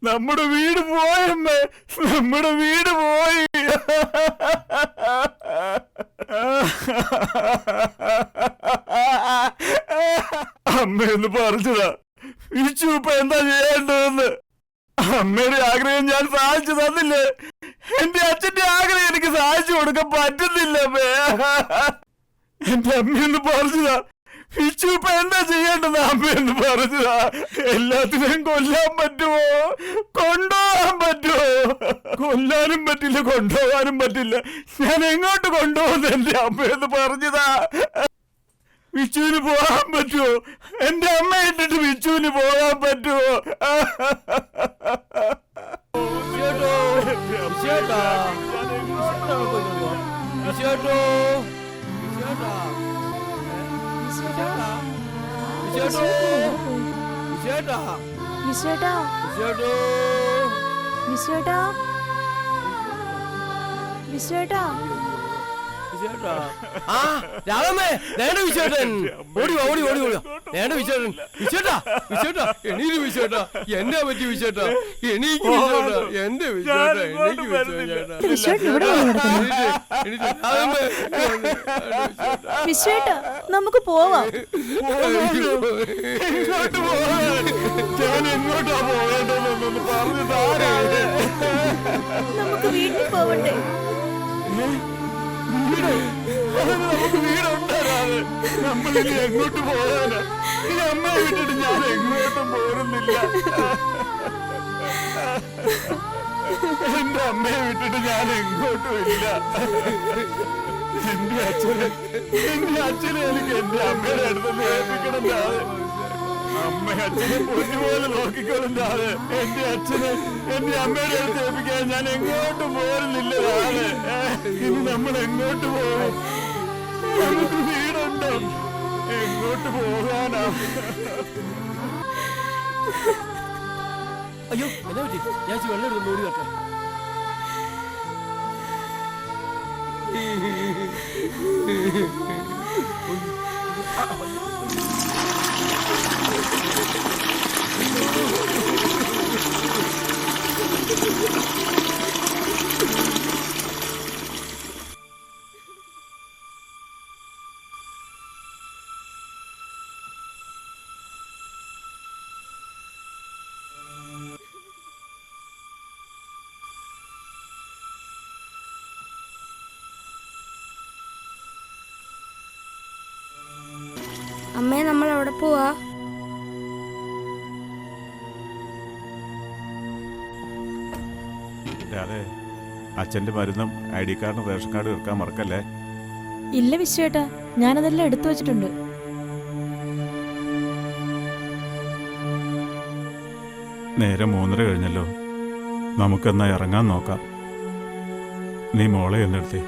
നമ്മുടെ വീട് പോയമ്മേ, നമ്മുടെ വീട് പോയി. അമ്മയൊന്ന് പറഞ്ഞതാ വിച്ചു ഇപ്പൊ എന്താ ചെയ്യേണ്ടതെന്ന്. അമ്മയുടെ ആഗ്രഹം ഞാൻ സാധിച്ചു തന്നില്ലേ? എന്റെ അച്ഛന്റെ ആഗ്രഹം എനിക്ക് സാധിച്ചു കൊടുക്കാൻ പറ്റുന്നില്ല. എന്റെ അമ്മയൊന്ന് പറഞ്ഞതാ വിച്ചു ഇപ്പൊ എന്താ ചെയ്യേണ്ടത്? അമ്മയെന്ന് പറഞ്ഞതാ. എല്ലാത്തിനെയും കൊല്ലാൻ പറ്റുമോ? കൊണ്ടുപോകാൻ പറ്റുമോ? കൊല്ലാനും പറ്റില്ല, കൊണ്ടുപോകാനും പറ്റില്ല. ഞാൻ എങ്ങോട്ട് കൊണ്ടുപോകുന്നു? എന്റെ അമ്മയെന്ന് പറഞ്ഞതാ. വിച്ചുവിന് പോകാൻ പറ്റുമോ? എന്റെ അമ്മ ഇട്ടിട്ട് വിച്ചുവിന് പോകാൻ പറ്റുമോ? രാമേ നേണ്ട വിശേട്ടൻ ഓടിവാ ഓടി ഓടി ഓടിവാ നേണ്ട വിശേട്ടൻ വിശേട്ടാ വിശേട്ടാ എണീര് വിശേട്ടാ എന്നെ പറ്റി വിശേട്ടാ എനിക്ക് വിശേട്ടാ എന്റെ വിശേട്ടാ എനിക്ക് വിശേട്ടാ നമുക്ക് പോവാം. നമുക്ക് വീട്ടിൽ പോവണ്ടേ? നമുക്ക് വീടുണ്ടാകാതെ നമ്മളിനി എങ്ങോട്ട് പോകാനാ? ഈ അമ്മയെ വിട്ടിട്ട് ഞാൻ എങ്ങോട്ടും പോരുന്നില്ല. എന്റെ അമ്മയെ വിട്ടിട്ട് ഞാൻ എങ്ങോട്ടും ഇല്ല. എന്റെ അച്ഛനെ എനിക്ക് എന്റെ അമ്മയുടെ അടുത്ത് ഏൽപ്പിക്കണം. അമ്മ അച്ഛനെ പൊന്നുപോലെ നോക്കിക്കൊള്ളുണ്ടാതെ എന്റെ അച്ഛനെ എന്റെ അമ്മയുടെ അടുത്ത് ഏൽപ്പിക്കാൻ ഞാൻ എങ്ങോട്ടും പോരുന്നില്ല. ഇനി നമ്മൾ എങ്ങോട്ട് പോകും? നമുക്ക് വീടുണ്ടോ? എങ്ങോട്ട് പോകാനാ? അയ്യോ എന്നാ പറ്റി? ഞാൻ വെള്ളം എടുത്ത് ഓടി നോക്കാം. അമ്മേ നമ്മൾ എവിടെ പോവാ? അച്ഛന്റെ മരുന്നും ID കാർഡും റേഷൻ കാർഡും എടുക്കാൻ മറക്കല്ലേ. ഇല്ല വിശ്വേട്ടാ, ഞാനതെല്ലാം എടുത്തു വെച്ചിട്ടുണ്ട്. നേരെ 3:30 കഴിഞ്ഞല്ലോ. നമുക്കെന്നാ ഇറങ്ങാൻ നോക്കാം. നീ മോളെ എന്നെടുത്തേ.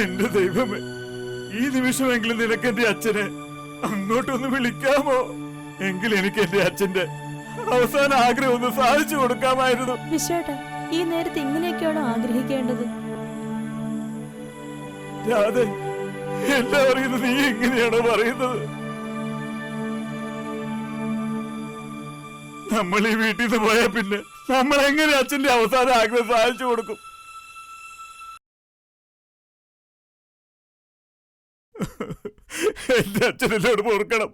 എന്റെ ദൈവമേ, ഈ നിമിഷമെങ്കിലും നിനക്ക് എന്റെ അച്ഛനെ അങ്ങോട്ടൊന്ന് വിളിക്കാമോ? എങ്കിൽ എനിക്ക് എന്റെ അച്ഛന്റെ അവസാന ആഗ്രഹം ഒന്ന് സാധിച്ചു കൊടുക്കാമായിരുന്നു. വിശ്വേട്ടാ, ഈ നേരത്തെ ഇങ്ങനെയൊക്കെയാണോ ആഗ്രഹിക്കേണ്ടത്? അതെ, എന്താ പറയുന്നത്? നീ എങ്ങനെയാണോ പറയുന്നത്? നമ്മൾ ഈ വീട്ടിൽ നിന്ന് പോയാൽ പിന്നെ നമ്മൾ എങ്ങനെ അച്ഛന്റെ അവസാന ആഗ്രഹം സാധിച്ചു കൊടുക്കും? എന്റെ അച്ഛനോട് പൊറുക്കണം.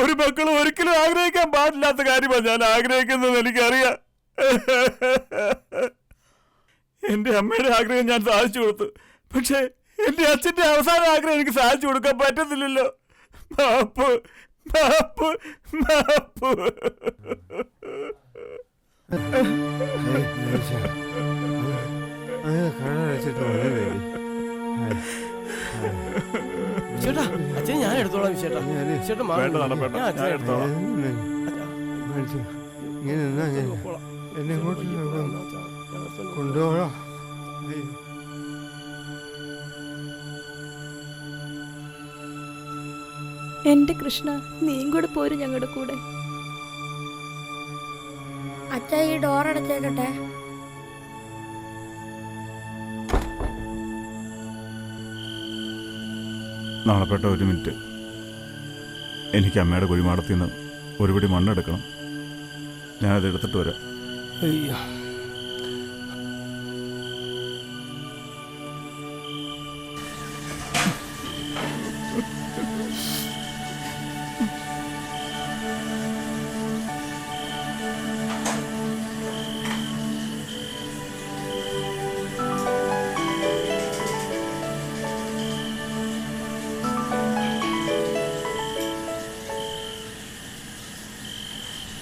ഒരു മക്കളും ഒരിക്കലും ആഗ്രഹിക്കാൻ പാടില്ലാത്ത കാര്യമാണ് ഞാൻ ആഗ്രഹിക്കുന്നത്. എനിക്കറിയാം. എന്റെ അമ്മയുടെ ആഗ്രഹം ഞാൻ സാധിച്ചു കൊടുത്തു. പക്ഷെ എന്റെ അച്ഛന്റെ അവസാന ആഗ്രഹം എനിക്ക് സാധിച്ചു കൊടുക്കാൻ പറ്റുന്നില്ലല്ലോ. മാപ്പ് മാപ്പ് മാപ്പ്. വിശ്വേട്ടാ അച്ഛൻ ഞാൻ എടുത്തോളാം വിശ്വേട്ടാ. വിശ്വേട്ടാ മാറി വേണ്ട നടപ്പേട്ട, ഞാൻ ഞാൻ അച്ഛനെ എടുത്തോളാം. ഇങ്ങനെ നിന്നാ ഞാൻ എന്നെ ഇങ്ങോട്ട് കൊണ്ടുപോകാം. എന്റെ കൃഷ്ണ, നീയും കൂടെ പോരും ഞങ്ങളുടെ കൂടെ. അച്ഛ ഈ ഡോർ അടച്ചേക്കട്ടെ. നാളെപ്പെട്ട ഒരു മിനിറ്റ്. എനിക്ക് അമ്മയുടെ കുഴിമാടത്തിൽ നിന്ന് ഒരു പിടി മണ്ണെടുക്കണം. ഞാനത് എടുത്തിട്ട് വരാം. അയ്യോ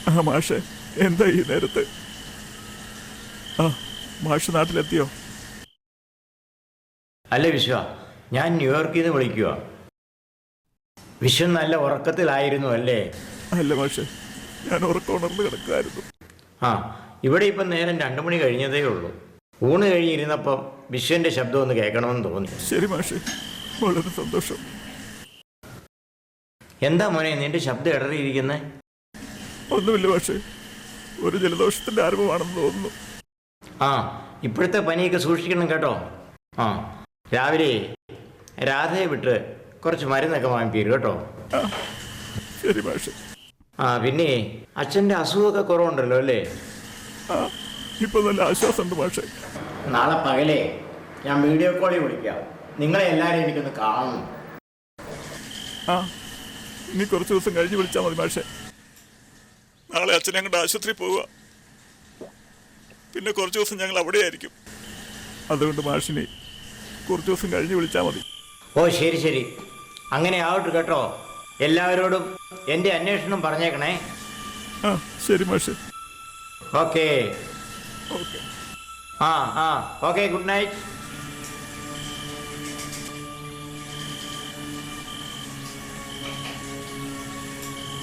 ആ മാഷെ, എന്താ ഈ നേരത്ത്? ആ മാഷ് നാട്ടിലെത്തിയോ? അല്ല വിശ്വ, ഞാൻ ന്യൂയോർക്കിൽ നിന്ന് വിളിക്കുക. വിശ്വൻ നല്ല ഉറക്കത്തിലായിരുന്നു അല്ലേ? അല്ല മാഷെ, ഞാൻ ഉറക്കമുണർന്ന് കിടക്കുമായിരുന്നു. ആ, ഇവിടെ ഇപ്പം നേരം 2 മണി കഴിഞ്ഞതേ ഉള്ളൂ. ഊണ് കഴിഞ്ഞിരുന്നപ്പം വിശ്വന്റെ ശബ്ദം ഒന്ന് കേൾക്കണമെന്ന് തോന്നി. ശരി മാഷെ, വളരെ സന്തോഷം. എന്താ മോനെ നിന്റെ ശബ്ദം ഇടറിയിരിക്കുന്നേ? ഒന്നുമില്ല മാഷെ, ഒരു ജലദോഷത്തിന്റെ ആരംഭമാണെന്ന് തോന്നുന്നു. ആ, ഇപ്പോഴത്തെ പനിയൊക്കെ സൂക്ഷിക്കണം കേട്ടോ. ആ, രാവിലെ രാധയെ വിട്ട് കുറച്ച് മരുന്നൊക്കെ വാങ്ങിപ്പീരും കേട്ടോ. ശരി മാഷെ. ആ, പിന്നെ അച്ഛൻ്റെ അസുഖമൊക്കെ കുറവുണ്ടല്ലോ അല്ലേ? ആ, ഇപ്പൊ നല്ല ആശ്വാസമുണ്ട് മാഷെ. നാളെ പകലേ ഞാൻ വീഡിയോ കോളിൽ വിളിക്കാം. നിങ്ങളെ എല്ലാവരെയും എനിക്കൊന്ന് കാണണം. ആ, ഇനി കുറച്ച് ദിവസം കഴിഞ്ഞ് വിളിച്ചാൽ മതി മാഷെ. നാളെ അച്ഛനെ കൊണ്ട് ആശുപത്രി പോവുക. പിന്നെ കുറച്ച് ദിവസം ഞങ്ങൾ അവിടെ ആയിരിക്കും. അതുകൊണ്ട് മാഷിനെ കുറച്ച് ദിവസം കഴിഞ്ഞ് വിളിച്ചാൽ മതി. ഓ ശരി ശരി, അങ്ങനെ ആവട്ടെ കേട്ടോ. എല്ലാവരോടും എൻ്റെ അന്വേഷണം പറഞ്ഞേക്കണേ. ആ ശരി മാഷെ. Okay okay. ആ ആ ഓക്കെ, ഗുഡ് നൈറ്റ്.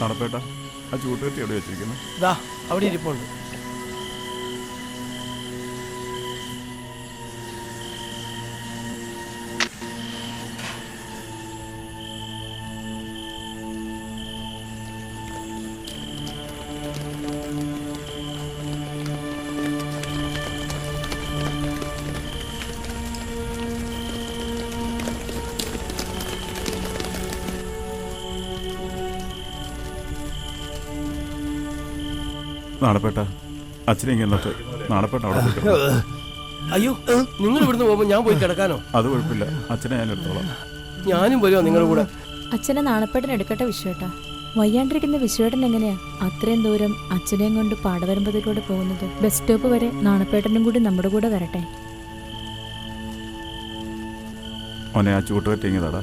നടപ്പേട്ട, ആ ചൂട്ടുകെട്ടി എവിടെ വെച്ചിരിക്കുന്നു? ദാ അവിടെ ഇരിപ്പുണ്ട്. നാണപ്പേട്ട, അച്ഛനെ ഇങ്ങനത്തെ നാണപ്പേട്ട അവിടെ പോയി. അയ്യോ, നിങ്ങൾ ഇവിടുന്ന് പോകുമ്പോൾ ഞാൻ പോയി കിടക്കാനോ? അത് കുഴപ്പമില്ല, അച്ഛനെ ഞാൻ എടുത്തോളാം. ഞാനും വരുമോ നിങ്ങളുടെ കൂടെ? അച്ഛനെ നാണപ്പേട്ടൻ എടുക്കട്ടെ വിശ്വേട്ടാ. വയ്യാണ്ടിരിക്കുന്ന വിശ്വേട്ടൻ എങ്ങനെയാ അത്രയും ദൂരം അച്ഛനെയും കൊണ്ട് പാടവരമ്പതിലൂടെ പോകുന്നത്? ബസ് സ്റ്റോപ്പ് വരെ നാണപ്പേട്ടനും കൂടി നമ്മുടെ കൂടെ വരട്ടെ. മോനെ, ആ ചൂട്ടുകെട്ടി ഇങ്ങതാടാ.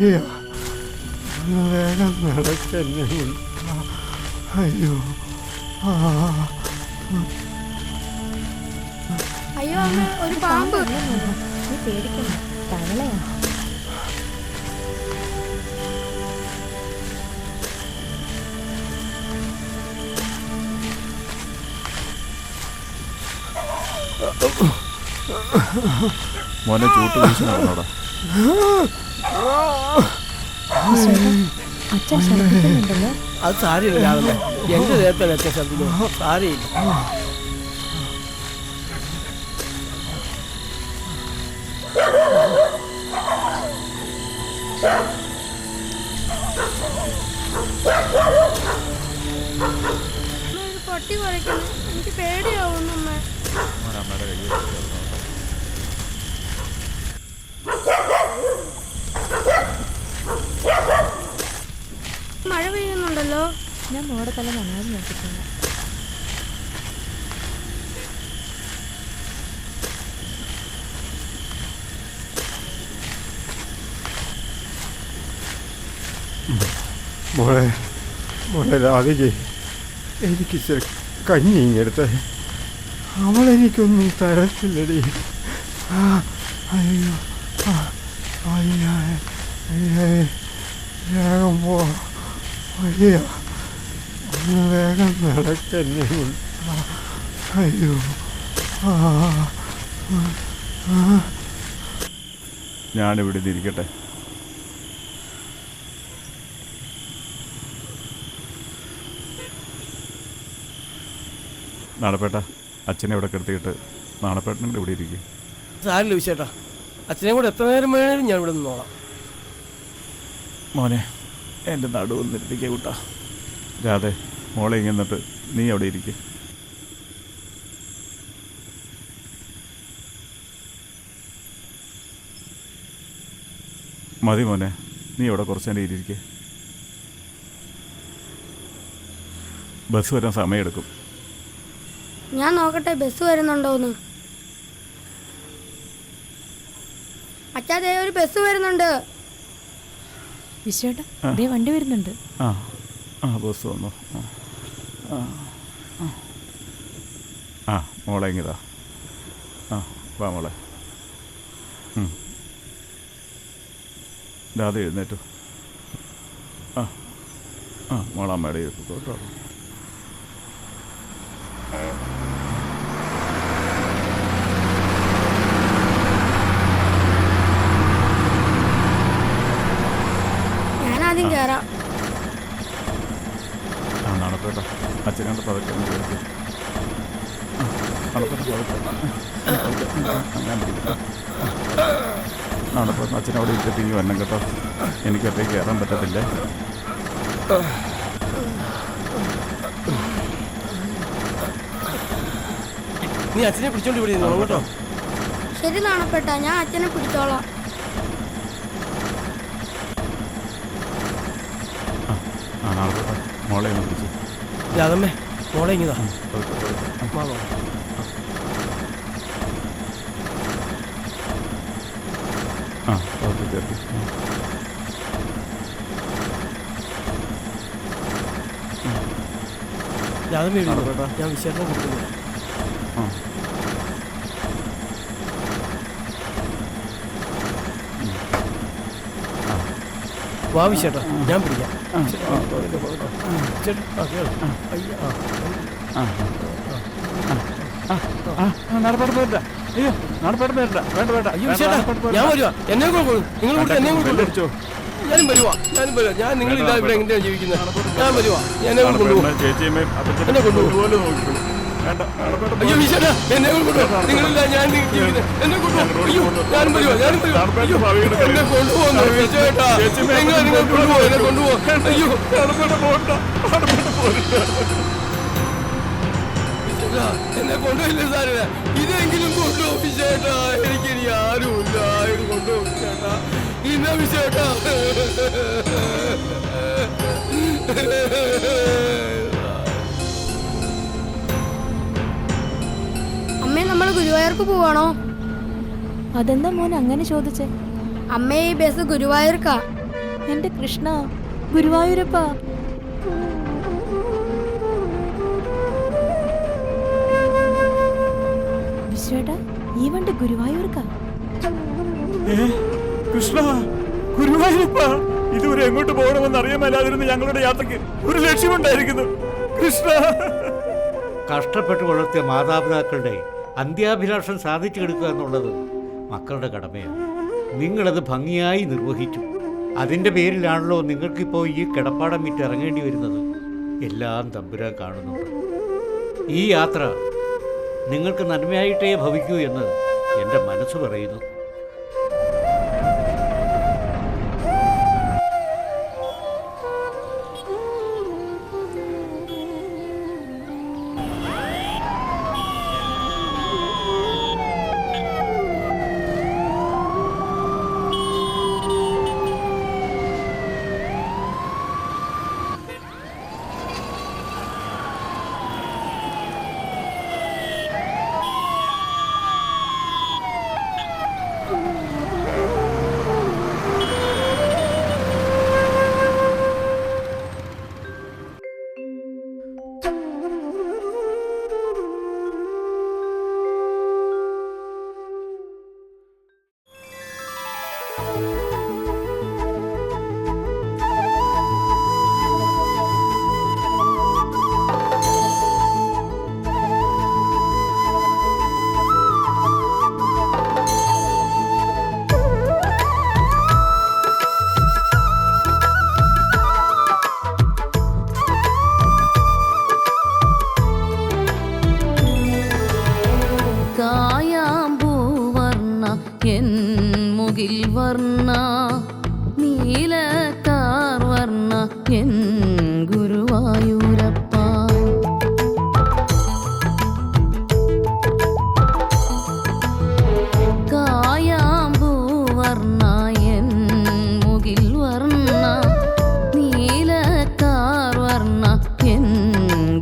അയ്യോ, ഒന്ന് വേഗം നടക്കന്നെ. അയ്യോ, അയ്യോ അമ്മ, ഒരു പാമ്പ്. നീ പേടിക്കണ്ട, തവളയാ. മോനെ, ചൂട്ട് വീശി നടന്നോടാ. അച്ഛൻ ശ്രദ്ധിക്കുന്നുണ്ടല്ലോ. അത് സാരിയില്ല രാവിലെ, എന്റെ ദേഹത്തല്ല അച്ഛൻ ശ്രദ്ധിക്കുന്നു. സാരിയില്ല. ഒരു പട്ടി കുറയ്ക്കുന്നു, എനിക്ക് പേടിയാവുന്നു അമ്മ. അമ്മയുടെ കയ്യിൽ മഴ പെയ്യുന്നുണ്ടല്ലോ. ഞാൻ മോടെ തല നന്നായി നോക്കിയിട്ടുണ്ട്. മോളെ മോളെ രാധികേ, എനിക്ക് ഇച്ചിരി കഞ്ഞി ഇങ്ങെടുത്ത്. അവളെനിക്കൊന്നും തരത്തില്ലടി. ആ, അയ്യോ, ആ, അയ്യോ, അയ്യോ, വേഗം പോ. അയ്യോ, ഒന്ന് വേഗം നടക്കെന്നെ കൊണ്ട്. അയ്യോ, ആ, ആ. ഞാനിവിടെ ഇരിക്കട്ടെ. നാണപ്പേട്ട, അച്ഛനെ ഇവിടെ കിടത്തിയിട്ട് നാണപ്പേട്ടനും ഇവിടെ ഇരിക്കും. സാരില്ല വിശേട്ടാ, അച്ഛനെ കൂടെ എത്ര നേരം വേണേലും ഞാൻ ഇവിടെ നിന്നോളാം. മോനെ, എൻ്റെ നടുവൊന്ന് ഇരിക്കുക കൂട്ടാ. രാധേ, മോളെ ഇങ്ങന്നിട്ട് നീ അവിടെ ഇരിക്കുക. മതി മോനെ, നീ അവിടെ കുറച്ച് നേരം ഇരിക്കുക. ബസ് വരാൻ സമയമെടുക്കും. ഞാൻ നോക്കട്ടെ ബസ് വരുന്നുണ്ടോന്ന്. അച്ഛാ, ദേ ഒരു ബസ് വരുന്നുണ്ട്. വിശ്വേട്ടാ, ദേ വണ്ടി വരുന്നുണ്ട്. ആ ആ ബസ് വന്നു. ആ മോളെ ഇങ്ങിതാ. ആ വാ മോളെ. രാധ എഴുന്നേറ്റു. ആ ആ മോളമ്മയുടെ ഇരിക്കും കേട്ടോ. ഞാനാദ്യം കയറാം. ആ നാണപ്പേട്ട, അച്ഛനോട് പതുക്കെ നാണപ്പേട്ട അച്ഛനവിടെ ഇട്ടിട്ട് ഇനി വരണം കേട്ടോ. എനിക്ക് ഒറ്റയ്ക്ക് കയറാൻ പറ്റത്തില്ല. നീ അച്ഛനെ പിടിച്ചോണ്ട് ഇവിടെ ഇരുന്നോ കേട്ടോ. ശരി നാണപ്പെട്ട, ഞാൻ അച്ഛനെ പിടിച്ചോളാം. ആ നാണപ്പേട്ട, മോളെ ഒന്ന് പിടിച്ചു. രാധമ്മേ, മോളെ ഇങ്ങതാ. ആ ഓക്കെ ചേർത്തി. രാധമ്മ ഞാൻ വിശേഷം കൊടുക്കുന്നു. ആ വാ വിശേട്ടാ, ഞാൻ പിടിക്കാം. ചേട്ടാ, നടപ്പാട് പോയില്ല. അയ്യോ നടപ്പാട് പോയില്ല. വേണ്ട വേണ്ട. അയ്യോ ചേട്ടാ, ഞാൻ വരുവാ. എന്നെ കൊണ്ടു, നിങ്ങൾ കൂടെ എന്നെ കൊണ്ടു. ഞാനും വരുവാ. ഞാൻ നിങ്ങളില്ല ഇവിടെ എങ്ങനെയാണ് ജീവിക്കുന്നത്. ഞാൻ വരുവാ. എന്നെ കൊണ്ടുപോകും. എന്നെ കൊണ്ടുപോകും. അയ്യോ വിശേട്ടാ, എന്നെ കൊണ്ടുപോകും. നിങ്ങളില്ല, ഞാൻ ജീവിക്കുന്നത്. എന്നെ കൊണ്ടുപോകും. അയ്യോ ഞാനും വരുവാ. എന്നെ കൊണ്ടുപോകുന്നു വിശേട്ടാ. നിങ്ങൾ കൊണ്ടുപോകും. എന്നെ കൊണ്ടുപോകും. അയ്യോ എന്നെ കൊണ്ടുപോയില്ല സാറില്ല. ഇതെങ്കിലും കൊണ്ടുപോകും വിശേട്ടാ. എനിക്കിനി ആരുമില്ല. ഇത് കൊണ്ടുപോകും വിശേട്ടാ. ഇന്ന വിശേട്ടാ. അമ്മേ, നമ്മൾ ഗുരുവായൂർക്ക് പോവാണോ? അതെന്താ മോൻ അങ്ങനെ ചോദിച്ചേ? അമ്മേ, ഈ ബസ് ഗുരുവായൂർക്കാ. എന്റെ കൃഷ്ണ, ഗുരുവായൂരപ്പ. വിശ്വേട്ടാ, ഈ വണ്ടി ഗുരുവായൂർക്കാ. കൃഷ്ണ, ഗുരുവായൂരപ്പ. ഇതുവരെ എങ്ങോട്ട് പോകണമെന്ന് അറിയാമല്ലാതിരുന്ന ഞങ്ങളുടെ യാത്രയ്ക്ക് ഒരു ലക്ഷ്യമുണ്ടായിരിക്കുന്നു. കൃഷ്ണ, കഷ്ടപ്പെട്ട് വളർത്തിയ മാതാപിതാക്കളുടെ അന്ത്യാഭിലാഷം സാധിച്ചു കൊടുക്കുക എന്നുള്ളത് മക്കളുടെ കടമയാണ്. നിങ്ങളത് ഭംഗിയായി നിർവഹിച്ചു. അതിൻ്റെ പേരിലാണല്ലോ നിങ്ങൾക്കിപ്പോൾ ഈ കിടപ്പാടം വിറ്റ് ഇറങ്ങേണ്ടി വരുന്നത്. എല്ലാം തമ്പുരാൻ കാണുന്നുണ്ട്. ഈ യാത്ര നിങ്ങൾക്ക് നന്മയായിട്ടേ ഭവിക്കൂ എന്ന് എൻ്റെ മനസ്സ് പറയുന്നു. മുകിൽ വർണ്ണ നീലക്കാർ വർണ്ണ എൻ ഗുരുവായൂരപ്പ കായാമ്പൂ വർണ്ണ എൻ മുകിൽ വർണ്ണ നീലക്കാർ വർണ്ണ എൻ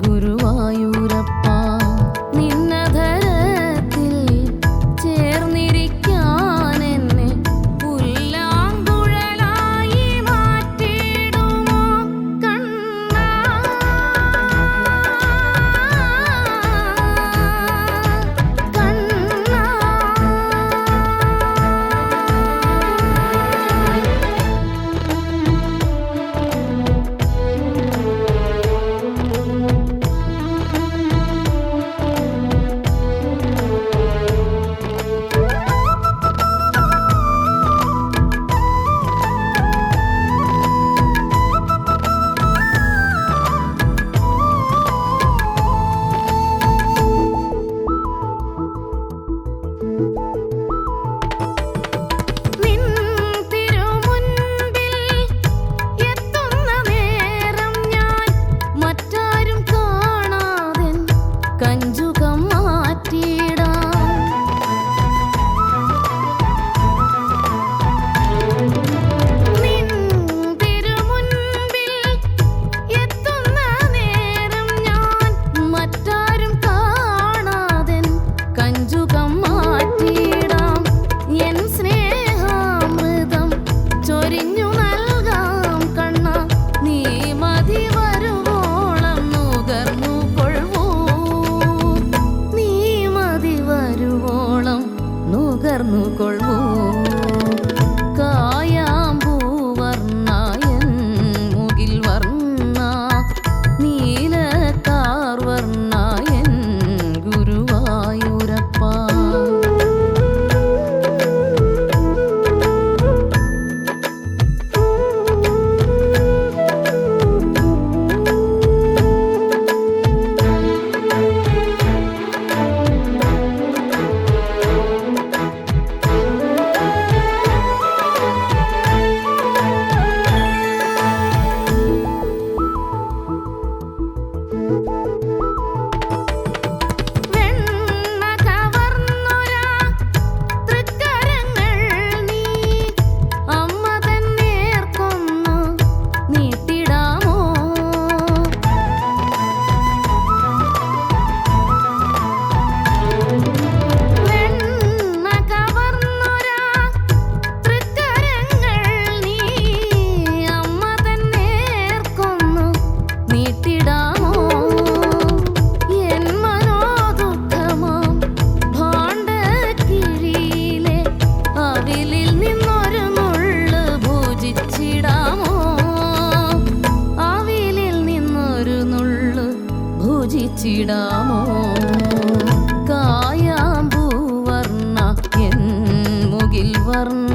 ഗുരുവായൂരപ്പ നിന്നധരത്തിൽ ചേർന്നിരിക്കാൻ എന്നെ പുല്ലാങ്കുഴലായി മാറ്റിടുമോ കണ്ണാ കണ്ണാ നിൻ തിരുമുൻപിൽ എത്തുന്ന നേരം ഞാൻ മറ്റാരും കാണാതെ കഞ്ചുകം മാറ്റിയിടാം നിൻ തിരുമുൻപിൽ എത്തുന്ന നേരം ഞാൻ മറ്റാരും കാണാതെ കഞ്ചുകം മാറ്റിയിടാം എൻ സ്നേഹാമൃതം ചൊരിഞ്ഞു നൽകാം കണ്ണ നീ മതി വരുവോളം നുകർന്നു കൊള്ളൂ നീ മതി വരുവോളം നുകർന്നു കൊള്ളൂ കായാമ്പൂ വർണ്ണ എൻ മുകിൽ വർണ്ണ നീലക്കാർ വർണ്ണ എൻ ഗുരുവായൂരപ്പ വെണ്ണ കവർന്നൊരാ തൃക്കരങ്ങൾ നീ അമ്മ തന്നേർക്കൊന്നു നീട്ടിടാമോ വെണ്ണ കവർന്നൊരാ തൃക്കരങ്ങൾ നീ അമ്മ തന്നേർക്കൊന്നു നീട്ടിടാമോ എൻ മനോദുഃഖമാം ഭാണ്ഡക്കിഴിയിലെ അവിലിൽ നിന്നൊരു നുള്ള് ഭുജിച്ചിടാമോ അവിലിൽ നിന്നൊരു നുള്ള് ഭുജിച്ചിടാമോ കായാമ്പൂ വർണ്ണ എൻ മുകിൽ വർണ്ണ